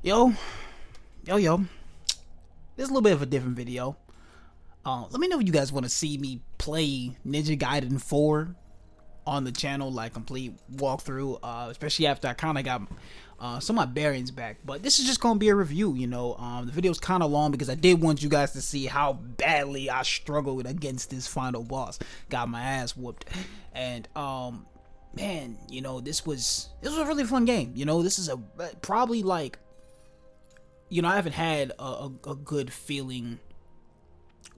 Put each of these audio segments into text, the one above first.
Yo, yo. This is a little bit of a different video. Let me know if you guys want to see me play Ninja Gaiden 4 on the channel, like complete walkthrough, especially after I kind of got some of my bearings back. But this is just going to be a review, the video's kind of long because I did want you guys to see how badly I struggled against this final boss. Got my ass whooped. And, man, this was a really fun game. This is probably like, I haven't had a good feeling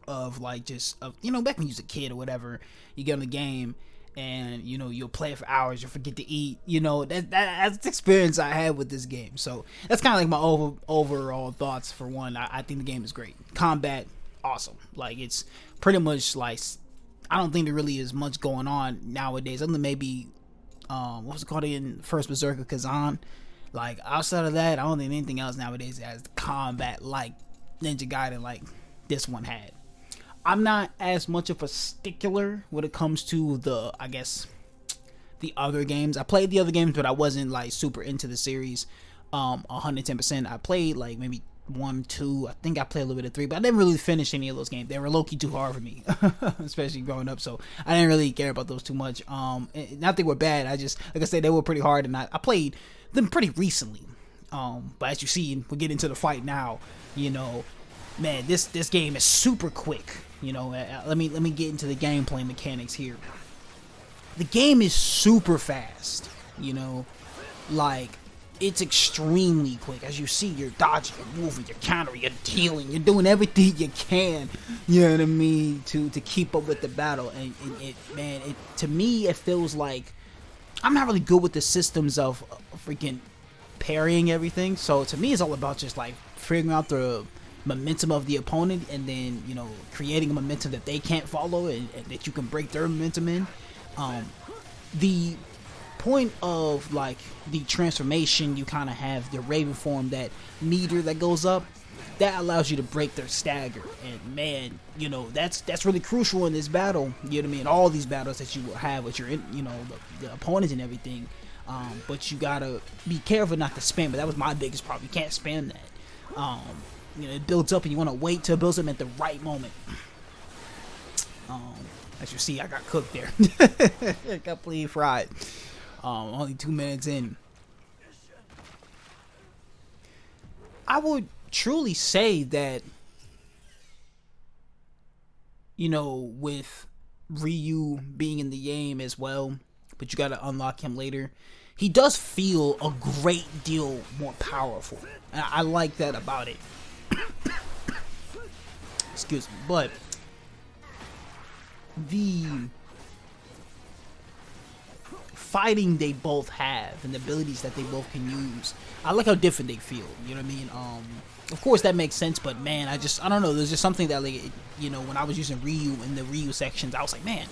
of like back when you was a kid or whatever. You get in the game and you'll play it for hours, you'll forget to eat. That's the experience I had with this game. So that's kind of like my overall thoughts. For one, I think the game is great. Combat, awesome. Like, it's pretty much like, I don't think there really is much going on nowadays, other than maybe what was it called in First Berserker Kazan. Like, outside of that, I don't think anything else nowadays has combat like Ninja Gaiden like this one had. I'm not as much of a stickler when it comes to the other games. I played the other games, but I wasn't like super into the series 110%. I played like maybe 1, 2. I think I played a little bit of 3, but I didn't really finish any of those games. They were low-key too hard for me, especially growing up, so I didn't really care about those too much. Not they were bad, I just, like I said, they were pretty hard, and I played them pretty recently. But as you see, we get into the fight now. Man, this game is super quick. Let me get into the gameplay mechanics here. The game is super fast. Like, it's extremely quick. As you see, you're dodging, you're moving, you're countering, you're dealing, you're doing everything you can, to keep up with the battle. And to me, it feels like I'm not really good with the systems of freaking parrying everything. So to me, it's all about just like figuring out the momentum of the opponent, and then creating a momentum that they can't follow, and that you can break their momentum in. The point of like the transformation, you kind of have the Raven form, that meter that goes up, that allows you to break their stagger. And man, that's really crucial in this battle. All these battles that you will have with your the opponents and everything. But you gotta be careful not to spam. But that was my biggest problem. You can't spam that. It builds up, and you want to wait till it builds up at the right moment. As you see, I got cooked there. Completely fried. Only 2 minutes in. I would truly say that, with Ryu being in the game as well, but you got to unlock him later, he does feel a great deal more powerful. And I like that about it. Excuse me, but the fighting they both have and the abilities that they both can use, I like how different they feel. Of course that makes sense, but man, I don't know. There's just something that, like, when I was using Ryu in the Ryu sections, I was like, man,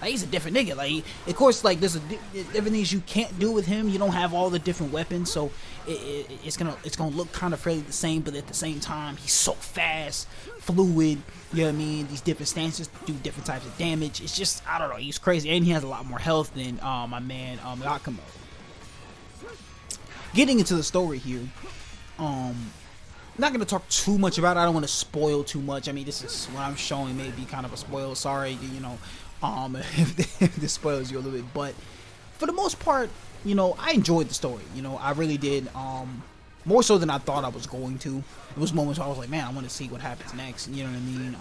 like, he's a different nigga. Like, of course, like, there's different things you can't do with him. You don't have all the different weapons, so it's gonna look kind of fairly the same, but at the same time, he's so fast, fluid. These different stances do different types of damage. It's just, I don't know, he's crazy, and he has a lot more health than my man Yakumo. Getting into the story here, I'm not gonna talk too much about it. I don't want to spoil too much. This is what I'm showing, may be kind of a spoil. Sorry, if this spoils you a little bit, but for the most part, I enjoyed the story. I really did. More so than I thought I was going to. There was moments where I was like, man, I want to see what happens next. You know what I mean?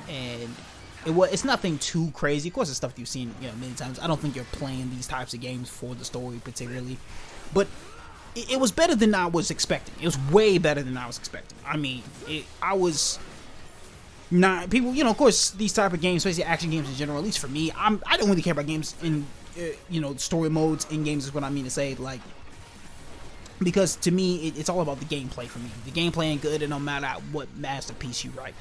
And it's nothing too crazy. Of course, it's stuff that you've seen many times. I don't think you're playing these types of games for the story particularly, but it was better than I was expecting. It was way better than I was expecting. I was not, people, of course, these type of games, especially action games in general, at least for me, I don't really care about games in, story modes in games is what I mean to say, like, because to me, it's all about the gameplay for me. The gameplay ain't good, and no matter what masterpiece you write.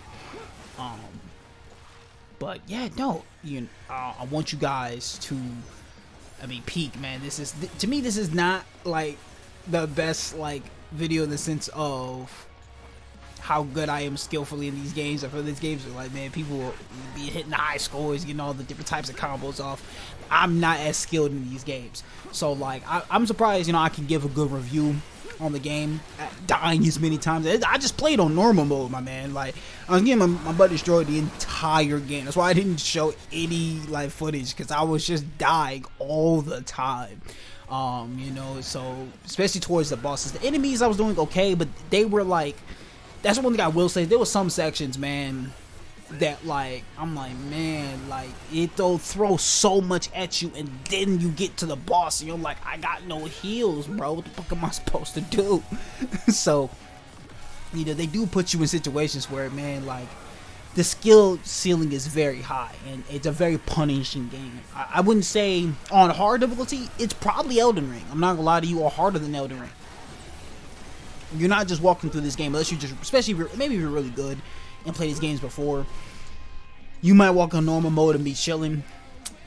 But yeah, no, I want you guys to, peak, man. To me, this is not like the best like video in the sense of how good I am skillfully in these games. I feel these games are like, man, people will be hitting high scores, getting all the different types of combos off. I'm not as skilled in these games, so like I'm surprised I can give a good review on the game, dying as many times. I just played on normal mode, my man. Like, I was getting my butt destroyed the entire game. That's why I didn't show any like footage, because I was just dying all the time. You know, so especially towards the bosses, the enemies I was doing okay, but they were like, that's one thing I will say. There were some sections, man, that like I'm like, man, like they'll throw so much at you, and then you get to the boss and you're like, I got no heals, bro. What the fuck am I supposed to do? So, you know, they do put you in situations where, man, like the skill ceiling is very high, and it's a very punishing game. I wouldn't say on hard difficulty, it's probably Elden Ring. I'm not gonna lie to you, or harder than Elden Ring. You're not just walking through this game unless you just, especially maybe if you're really good and play these games before. You might walk on normal mode and be chilling,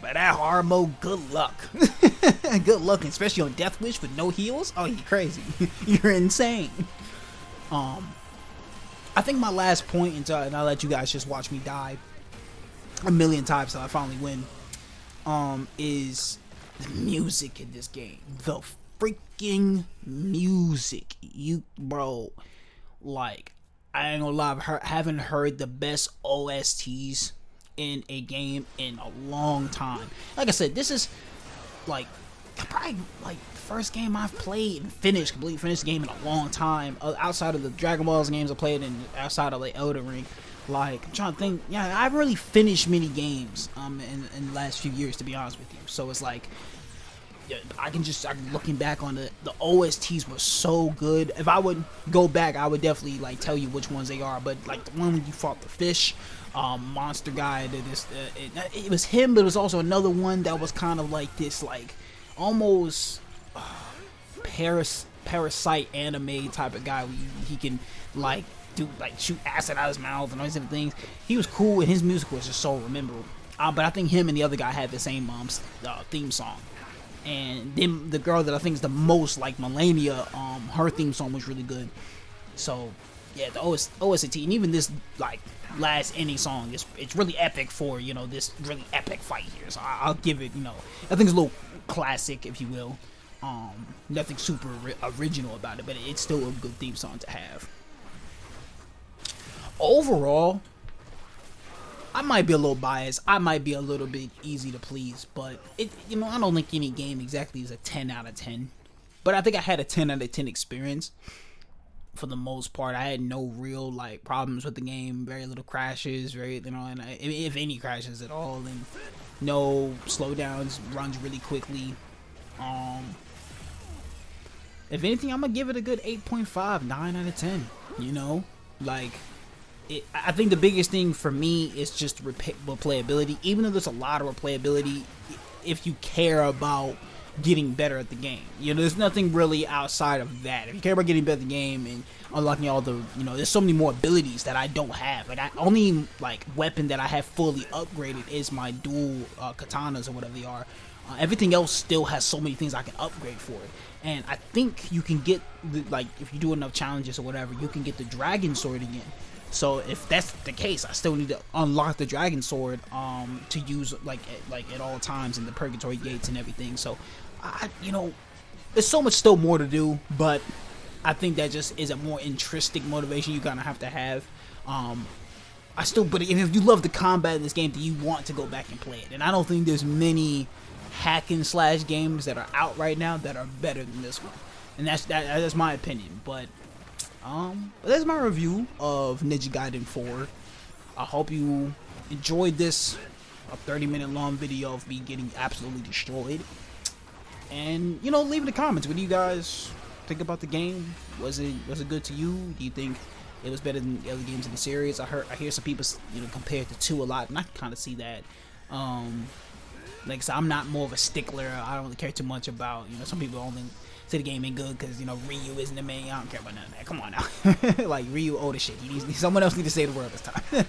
but that hard mode, good luck. Good luck, especially on Death Wish with no heals. Oh, you're crazy. You're insane. I think my last point, and I'll let you guys just watch me die a million times till I finally win, is the music in this game. The freaking music. Bro, like, I ain't gonna lie, I haven't heard the best OSTs in a game in a long time. Like I said, this is like probably like the first game I've played and completely finished the game in a long time, outside of the Dragon Balls games I played and outside of like Elden Ring. Like, I'm trying to think, yeah, I haven't really finished many games in the last few years, to be honest with you. So it's like, I'm looking back on the OSTs were so good. If I would go back, I would definitely like tell you which ones they are. But like the one when you fought the fish monster guy, it was him, but it was also another one that was kind of like this, like almost parasite anime type of guy. He can like shoot acid out of his mouth and all these different things. He was cool, and his music was just so memorable. But I think him and the other guy had the same theme song. And then the girl that I think is the most like Melania, her theme song was really good. So yeah, the OST, and even this like last ending song, it's really epic for, you know, this really epic fight here. So I'll give it, you know, I think it's a little classic, if you will. Nothing super original about it, but it's still a good theme song to have. Overall, I might be a little biased. I might be a little bit easy to please, but you know, I don't think any game exactly is a 10 out of 10. But I think I had a 10 out of 10 experience for the most part. I had no real like problems with the game. Very little crashes, and if any crashes at all, and no slowdowns. Runs really quickly. If anything, I'm gonna give it a good 8.5, 9 out of 10. You know, like. I think the biggest thing for me is just replayability. Even though there's a lot of replayability, if you care about getting better at the game, you know, there's nothing really outside of that. If you care about getting better at the game and unlocking all the, you know, there's so many more abilities that I don't have. Like, only like weapon that I have fully upgraded is my dual katanas or whatever they are. Everything else still has so many things I can upgrade for it. And I think you can get like, if you do enough challenges or whatever, you can get the dragon sword again. So if that's the case, I still need to unlock the dragon sword to use like at all times in the purgatory gates and everything. So you know, there's so much still more to do, but I think that just is a more intrinsic motivation you're gonna have to have. But if you love the combat in this game, then you want to go back and play it. And I don't think there's many hack and slash games that are out right now that are better than this one. And that's my opinion. But that's my review of Ninja Gaiden 4. I hope you enjoyed this, a 30-minute long video of me getting absolutely destroyed. And, you know, leave in the comments, what do you guys think about the game? Was it good to you? Do you think it was better than the other games in the series? I hear some people, you know, compare it to 2 a lot, and I kind of see that. Like I said, I'm not more of a stickler. I don't really care too much about, you know, some people only say the game ain't good because, you know, Ryu isn't the main. I don't care about none of that. Come on now. Like, Ryu old as shit. Someone else need to say the word this time.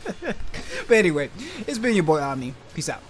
But anyway, it's been your boy Omni. Peace out.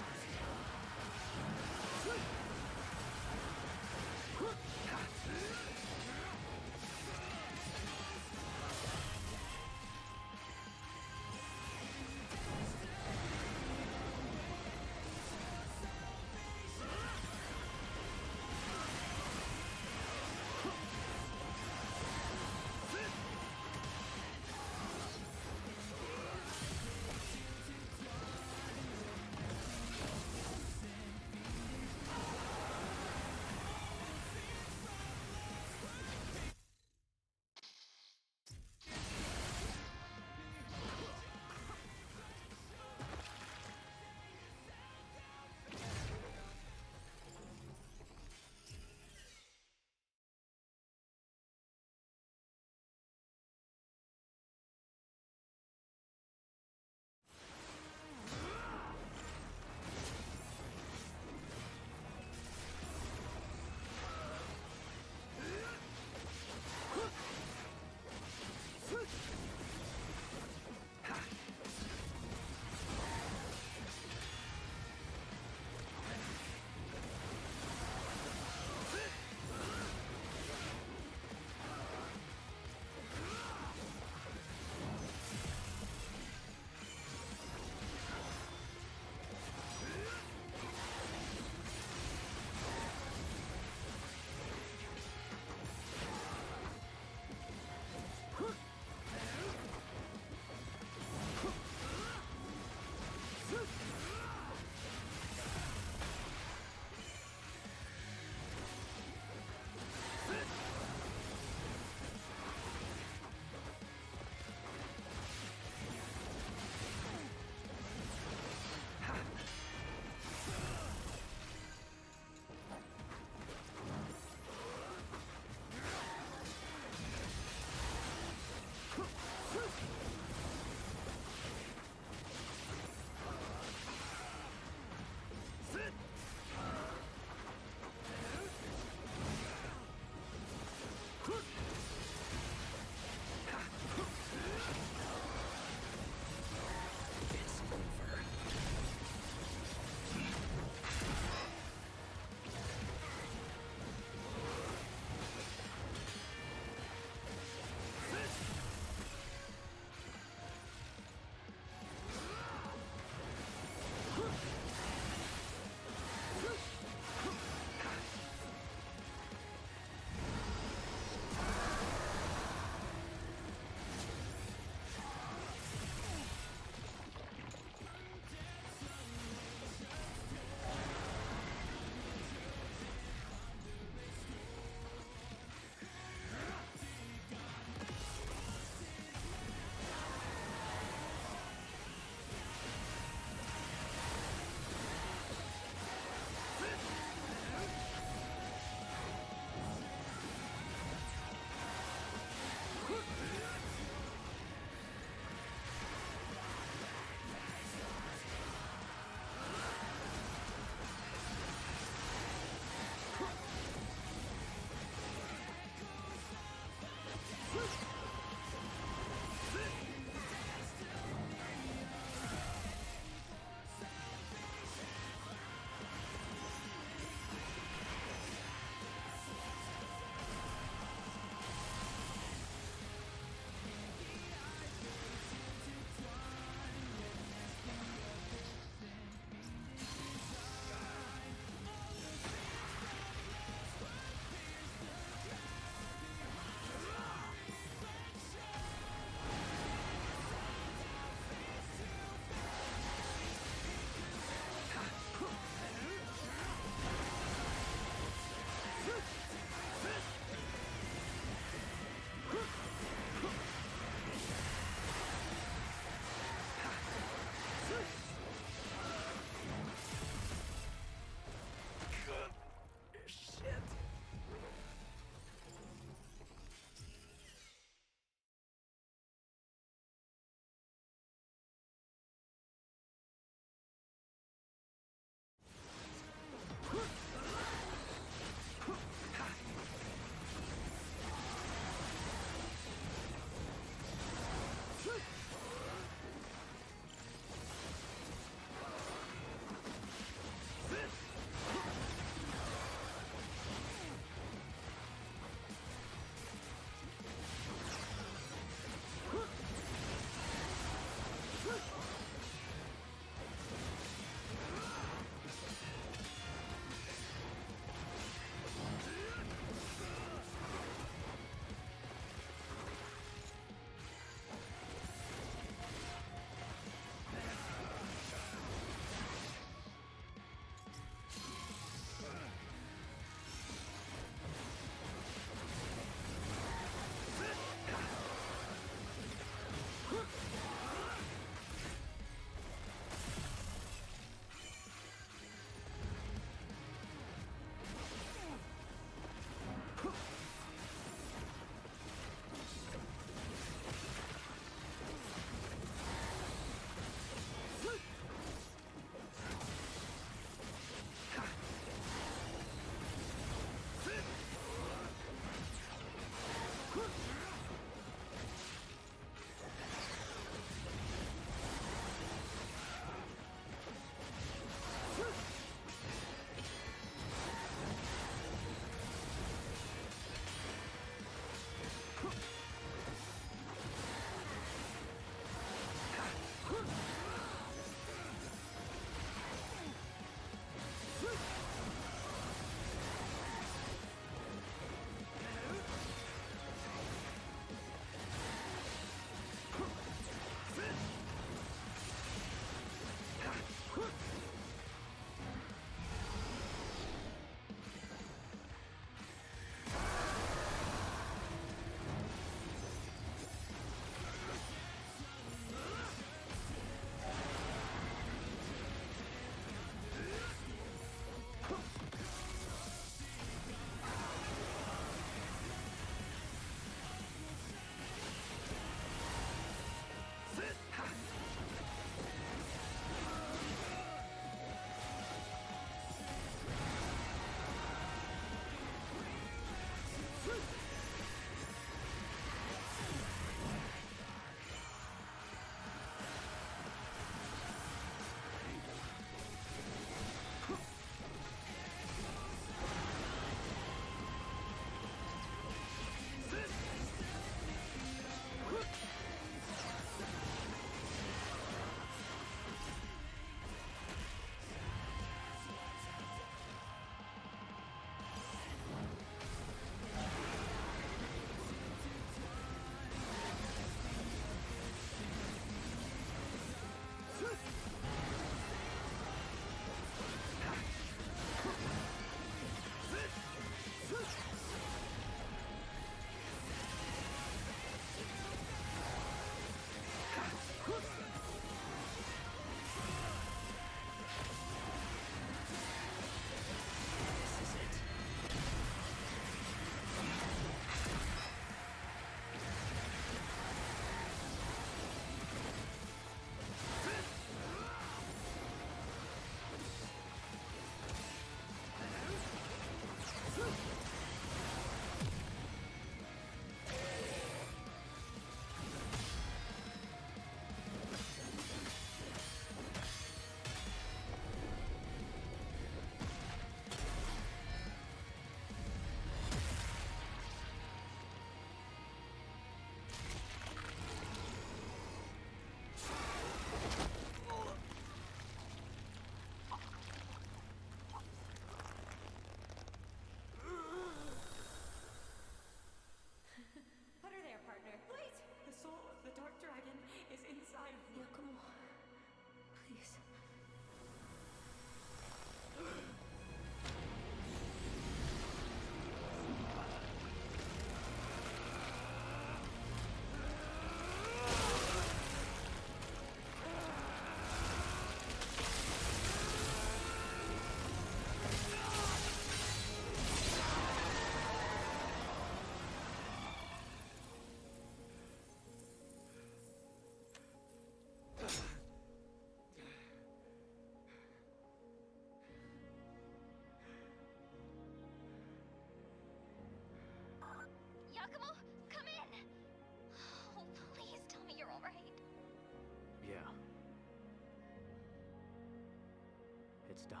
it's done.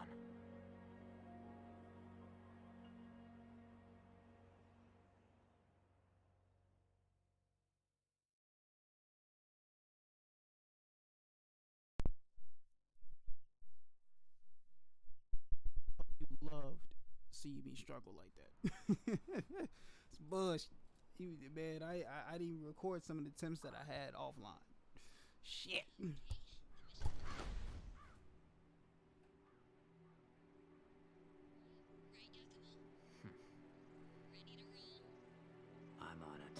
You loved seeing me struggle like that. It's bush. Man, I didn't even record some of the attempts that I had offline. Shit. I'm on it.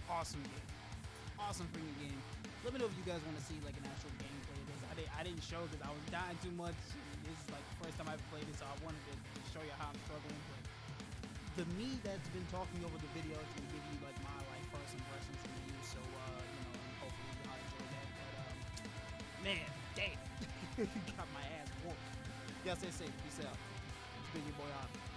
Awesome game. Awesome freaking game. Let me know if you guys want to see like an actual gameplay of this. I didn't show because I was dying too much. This is like the first time I ever played this, so I wanted to show you how I'm struggling. But the me that's been talking over the video is gonna give you like my like first impressions of you. So hopefully y'all enjoy that. But man, damn, got my ass whooped. Y'all stay safe. Peace out. It's been your boy on.